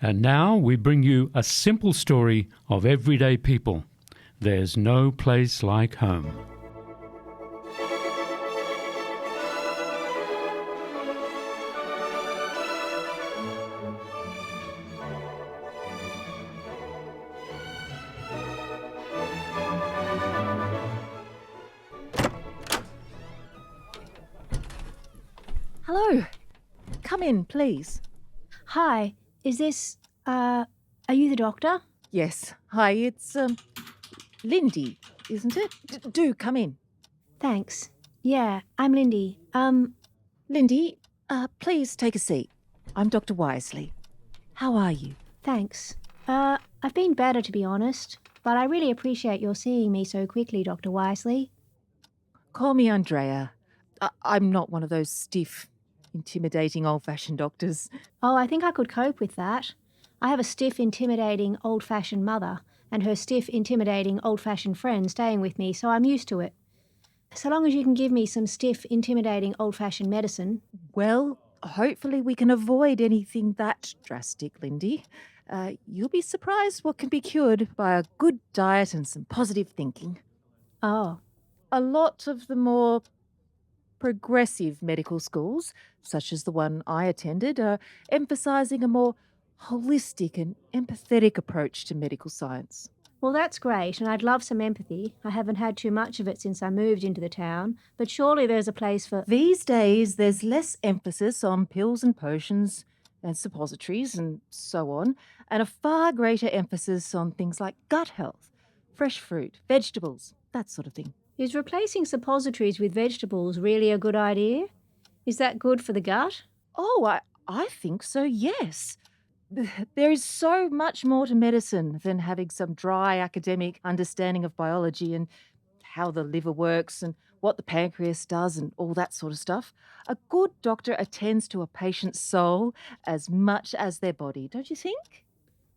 And now we bring you a simple story of everyday people. There's no place like home. Hello. Come in, please. Hi, is this, are you the doctor? Yes. Hi, it's, Lindy, isn't it? Do come in. Thanks. Yeah, I'm Lindy. Lindy, please take a seat. I'm Dr. Wisely. How are you? Thanks. I've been better, to be honest, but I really appreciate your seeing me so quickly, Dr. Wisely. Call me Andrea. I'm not one of those stiff, intimidating old-fashioned doctors. Oh, I think I could cope with that. I have a stiff, intimidating, old-fashioned mother and her stiff, intimidating, old-fashioned friend staying with me, so I'm used to it. So long as you can give me some stiff, intimidating, old-fashioned medicine. Well, hopefully we can avoid anything that drastic, Lindy. You'll be surprised what can be cured by a good diet and some positive thinking. Oh, A lot of the more progressive medical schools, such as the one I attended, are emphasising a more holistic and empathetic approach to medical science. well, that's great, and I'd love some empathy. I haven't had too much of it since I moved into the town, but surely there's a place for... These days, there's less emphasis on pills and potions and suppositories and so on, and a far greater emphasis on things like gut health, fresh fruit, vegetables, that sort of thing. Is replacing suppositories with vegetables really a good idea? Is that good for the gut? Oh, I think so, yes. There is so much more to medicine than having some dry academic understanding of biology and how the liver works and what the pancreas does and all that sort of stuff. A good doctor attends to a patient's soul as much as their body, don't you think?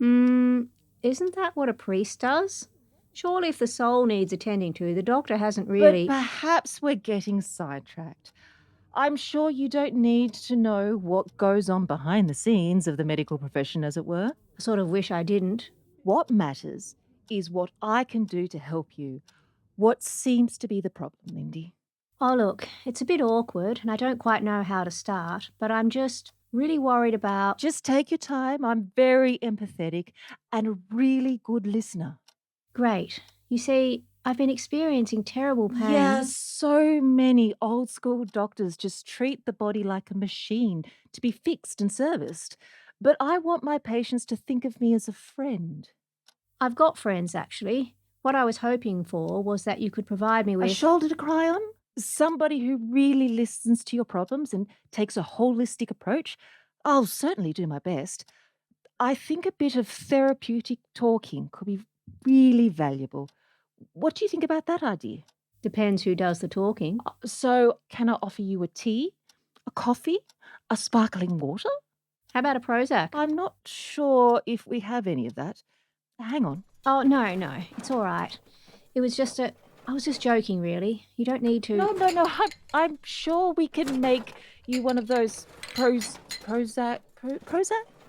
Isn't that what a priest does? Surely if the soul needs attending to, the doctor hasn't But really... perhaps we're getting sidetracked. I'm sure you don't need to know what goes on behind the scenes of the medical profession, as it were. I sort of wish I didn't. What matters is what I can do to help you. What seems to be the problem, Lindy? Oh, look, it's a bit awkward and I don't quite know how to start, but I'm just really worried about... Just take your time. I'm very empathetic and a really good listener. Great. You see, I've been experiencing terrible pain. Yeah, so many old school doctors just treat the body like a machine to be fixed and serviced. But I want my patients to think of me as a friend. I've got friends, actually. What I was hoping for was that you could provide me A with... shoulder to cry on? Somebody who really listens to your problems and takes a holistic approach? I'll certainly do my best. I think a bit of therapeutic talking could be really valuable. What do you think about that idea? Depends who does the talking. So, can I offer you a tea, a coffee, a sparkling water? How about a Prozac? I'm not sure if we have any of that. Hang on. Oh, no, it's all right. It was just a... I was just joking, really. You don't need to... No. I'm sure we can make you one of those Prozac?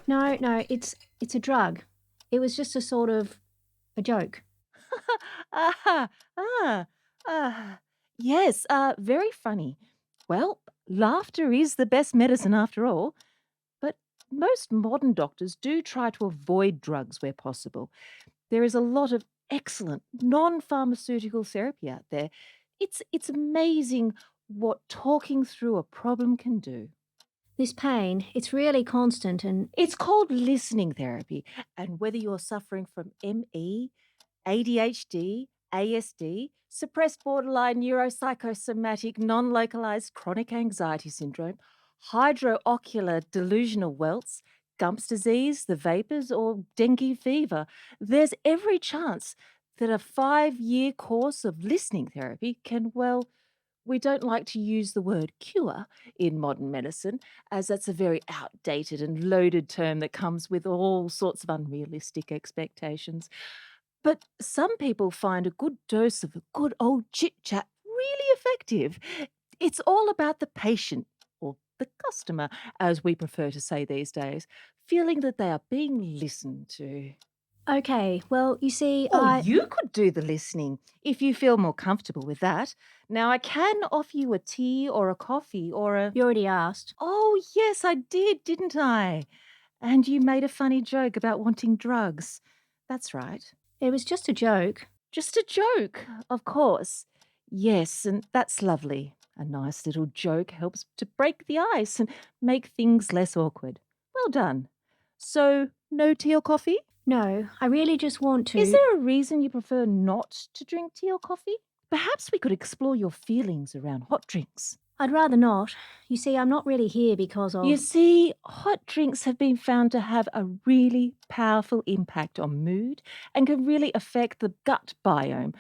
No, it's a drug. It was just a sort of a joke. Ah, yes, very funny. Well, laughter is the best medicine after all. But most modern doctors do try to avoid drugs where possible. There is a lot of excellent non-pharmaceutical therapy out there. It's amazing what talking through a problem can do. This pain, it's really constant and... It's called listening therapy, and whether you're suffering from ME, ADHD, ASD, suppressed borderline neuropsychosomatic non-localized chronic anxiety syndrome, hydroocular delusional welts, Gump's disease, the vapors, or dengue fever, there's every chance that a 5-year course of listening therapy can, well, we don't like to use the word cure in modern medicine, as that's a very outdated and loaded term that comes with all sorts of unrealistic expectations. But some people find a good dose of a good old chit chat really effective. It's all about the patient, or the customer, as we prefer to say these days, feeling that they are being listened to. Okay, well, you see, Or you could do the listening if you feel more comfortable with that. Now, I can offer you a tea or a coffee or a. You already asked. Oh, yes, I did, didn't I? And you made a funny joke about wanting drugs. That's right. It was just a joke. Just a joke, of course. Yes, and that's lovely. A nice little joke helps to break the ice and make things less awkward. Well done. So, no tea or coffee? No, I really just want to. Is there a reason you prefer not to drink tea or coffee? Perhaps we could explore your feelings around hot drinks. I'd rather not. You see, I'm not really here because of. You see, hot drinks have been found to have a really powerful impact on mood and can really affect the gut biome.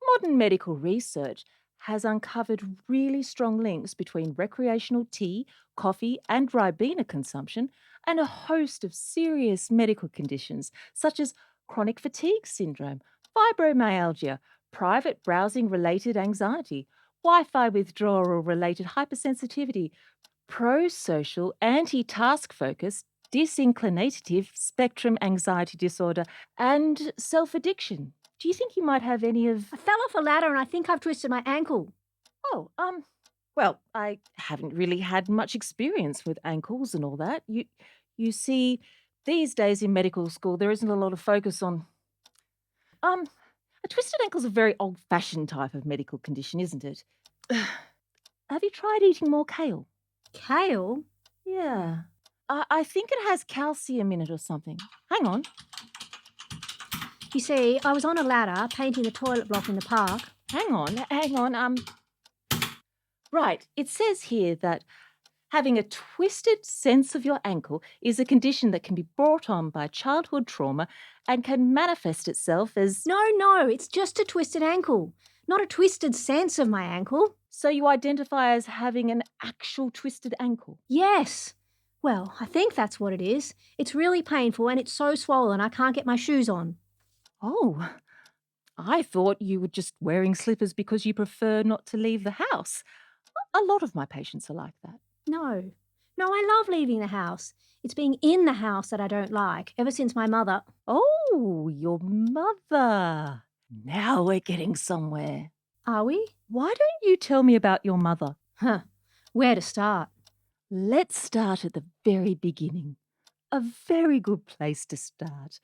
Modern medical research has uncovered really strong links between recreational tea, coffee, and Ribena consumption and a host of serious medical conditions such as chronic fatigue syndrome, fibromyalgia, private browsing related anxiety, Wi Fi withdrawal related hypersensitivity, pro-social, anti-task focus, disinclinative spectrum anxiety disorder, and self-addiction. Do you think you might have any of... I fell off a ladder and I think I've twisted my ankle. Oh, well, I haven't really had much experience with ankles and all that. You see, these days in medical school, there isn't a lot of focus on... A twisted ankle's a very old-fashioned type of medical condition, isn't it? Have you tried eating more kale? Kale? Yeah. I think it has calcium in it or something. Hang on. You see, I was on a ladder painting the toilet block in the park. Hang on. Right. It says here that having a twisted sense of your ankle is a condition that can be brought on by childhood trauma and can manifest itself as... No, it's just a twisted ankle, not a twisted sense of my ankle. So you identify as having an actual twisted ankle? Yes. Well, I think that's what it is. It's really painful and it's so swollen I can't get my shoes on. Oh, I thought you were just wearing slippers because you prefer not to leave the house. A lot of my patients are like that. No, I love leaving the house. It's being in the house that I don't like, ever since my mother. Oh, your mother. Now we're getting somewhere. Are we? Why don't you tell me about your mother? Where to start? Let's start at the very beginning. A very good place to start.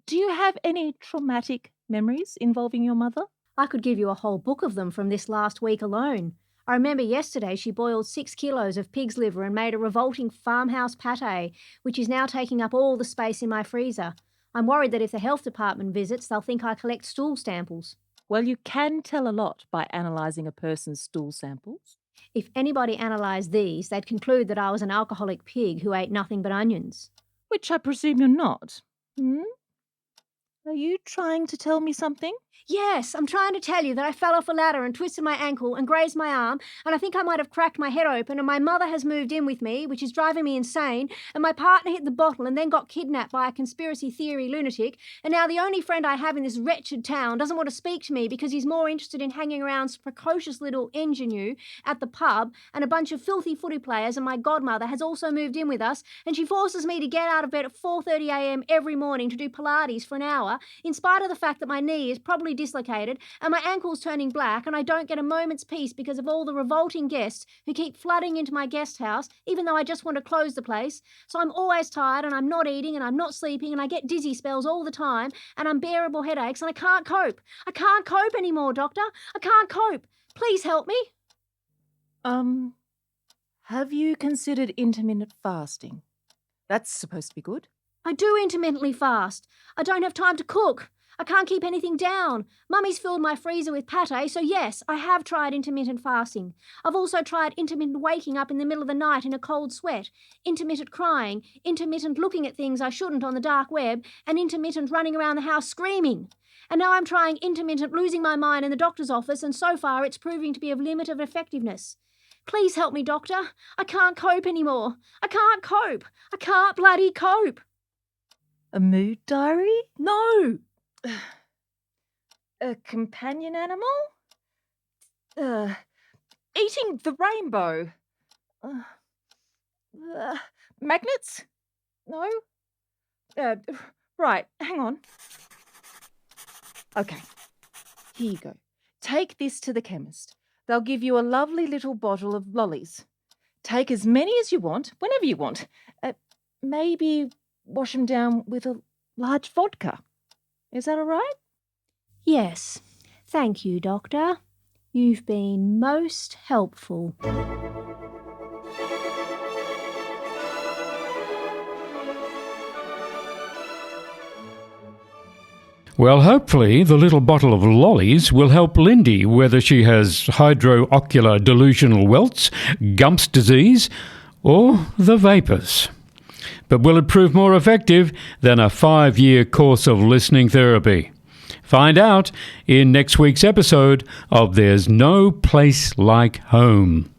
Do you have any traumatic memories involving your mother? I could give you a whole book of them from this last week alone. I remember yesterday she boiled 6 kilos of pig's liver and made a revolting farmhouse pate, which is now taking up all the space in my freezer. I'm worried that if the health department visits, they'll think I collect stool samples. Well, you can tell a lot by analysing a person's stool samples. If anybody analysed these, they'd conclude that I was an alcoholic pig who ate nothing but onions. Which I presume you're not. Are you trying to tell me something? Yes, I'm trying to tell you that I fell off a ladder and twisted my ankle and grazed my arm, and I think I might have cracked my head open, and my mother has moved in with me, which is driving me insane, and my partner hit the bottle and then got kidnapped by a conspiracy theory lunatic, and now the only friend I have in this wretched town doesn't want to speak to me because he's more interested in hanging around some precocious little ingenue at the pub and a bunch of filthy footy players, and my godmother has also moved in with us, and she forces me to get out of bed at 4:30 a.m. every morning to do Pilates for an hour, in spite of the fact that my knee is probably dislocated and my ankle's turning black, and I don't get a moment's peace because of all the revolting guests who keep flooding into my guest house, even though I just want to close the place. So I'm always tired, and I'm not eating, and I'm not sleeping, and I get dizzy spells all the time, and unbearable headaches, and I can't cope. I can't cope anymore, doctor. I can't cope. Please help me. Have you considered intermittent fasting? That's supposed to be good. I do intermittently fast. I don't have time to cook. I can't keep anything down. Mummy's filled my freezer with pate, so yes, I have tried intermittent fasting. I've also tried intermittent waking up in the middle of the night in a cold sweat, intermittent crying, intermittent looking at things I shouldn't on the dark web, and intermittent running around the house screaming. And now I'm trying intermittent losing my mind in the doctor's office, and so far it's proving to be of limited effectiveness. Please help me, doctor. I can't cope anymore. I can't cope. I can't bloody cope. A mood diary? No. A companion animal? Eating the rainbow? Magnets? No. Right, hang on. Okay, here you go. Take this to the chemist. They'll give you a lovely little bottle of lollies. Take as many as you want, whenever you want. Maybe wash them down with a large vodka. Is that all right? Yes. Thank you, Doctor. You've been most helpful. Well, hopefully the little bottle of lollies will help Lindy, whether she has hydroocular delusional welts, Gump's disease, or the vapours. But will it prove more effective than a 5-year course of listening therapy? Find out in next week's episode of There's No Place Like Home.